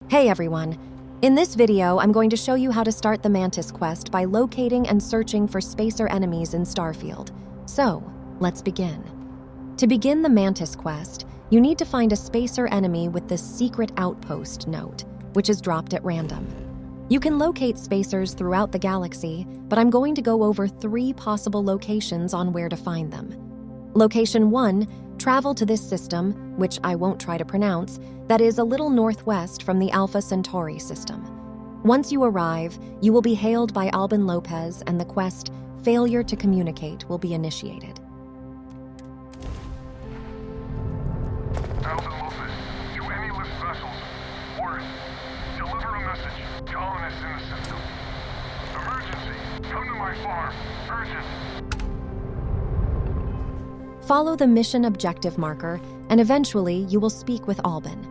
Hey everyone! In this video, I'm going to show you how to start the Mantis quest by locating and searching for spacer enemies in Starfield. So, let's begin. To begin the Mantis quest, you need to find a spacer enemy with the secret outpost note, which is dropped at random. You can locate spacers throughout the galaxy, but I'm going to go over 3 possible locations on where to find them. Location 1, travel to this system, which I won't try to pronounce, that is a little northwest from the Alpha Centauri system. Once you arrive, you will be hailed by Albin Lopez and the quest, Failure to Communicate, will be initiated. Albin Lopez, to any lift vessels. Word. Deliver a message. Colonists in the system. Emergency. Come to my farm. Urgent. Follow the mission objective marker, and eventually you will speak with Albin.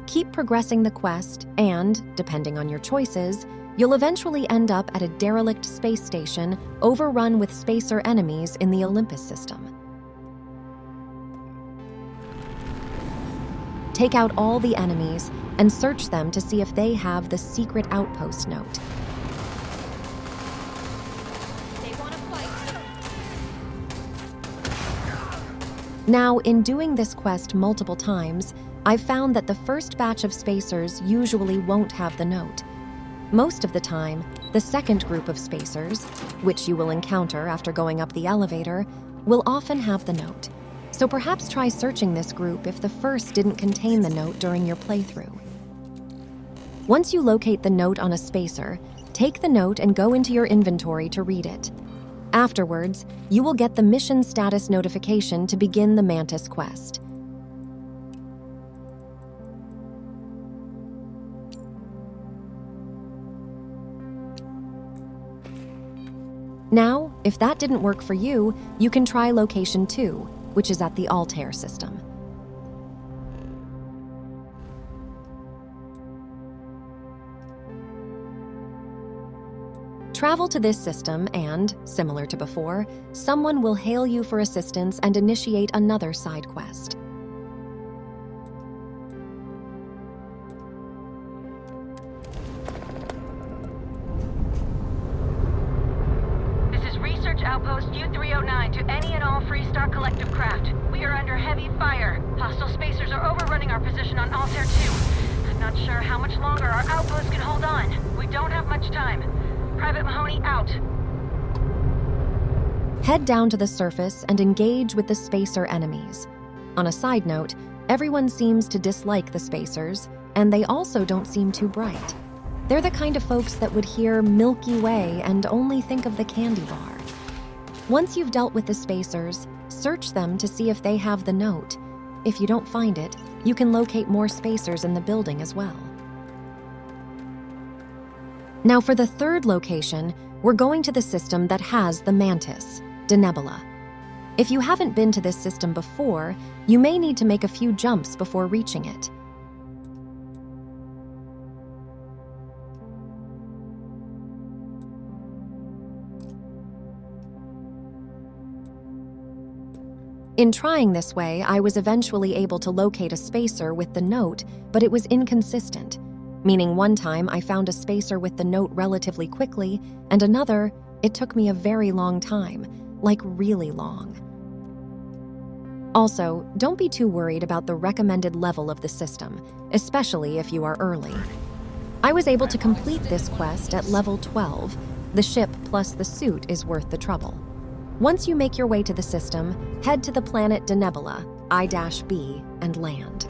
Keep progressing the quest, and, depending on your choices, you'll eventually end up at a derelict space station overrun with spacer enemies in the Olympus system. Take out all the enemies and search them to see if they have the secret outpost note. They want to fight. Now, in doing this quest multiple times, I've found that the first batch of spacers usually won't have the note. Most of the time, the second group of spacers, which you will encounter after going up the elevator, will often have the note. So perhaps try searching this group if the first didn't contain the note during your playthrough. Once you locate the note on a spacer, take the note and go into your inventory to read it. Afterwards, you will get the mission status notification to begin the Mantis quest. Now, if that didn't work for you, you can try location 2, which is at the Altair system. Travel to this system and, similar to before, someone will hail you for assistance and initiate another side quest. Outpost U-309 to any and all Freestar Collective craft. We are under heavy fire. Hostile spacers are overrunning our position on Altair 2. I'm not sure how much longer our outpost can hold on. We don't have much time. Private Mahoney out. Head down to the surface and engage with the spacer enemies. On a side note, everyone seems to dislike the spacers, and they also don't seem too bright. They're the kind of folks that would hear Milky Way and only think of the candy bar. Once you've dealt with the spacers, search them to see if they have the note. If you don't find it, you can locate more spacers in the building as well. Now for the third location, we're going to the system that has the Mantis, Denebola. If you haven't been to this system before, you may need to make a few jumps before reaching it. In trying this way, I was eventually able to locate a spacer with the note, but it was inconsistent, meaning one time I found a spacer with the note relatively quickly, and another, it took me a very long time, like really long. Also, don't be too worried about the recommended level of the system, especially if you are early. I was able to complete this quest at level 12. The ship plus the suit is worth the trouble. Once you make your way to the system, head to the planet Denebola I-b and land.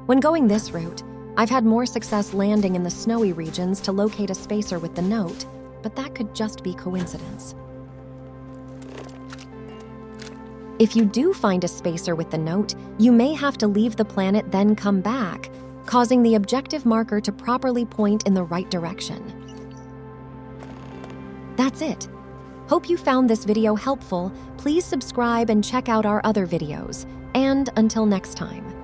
When going this route, I've had more success landing in the snowy regions to locate a spacer with the note, but that could just be coincidence. If you do find a spacer with the note, you may have to leave the planet then come back, causing the objective marker to properly point in the right direction. That's it. Hope you found this video helpful. Please subscribe and check out our other videos. And until next time.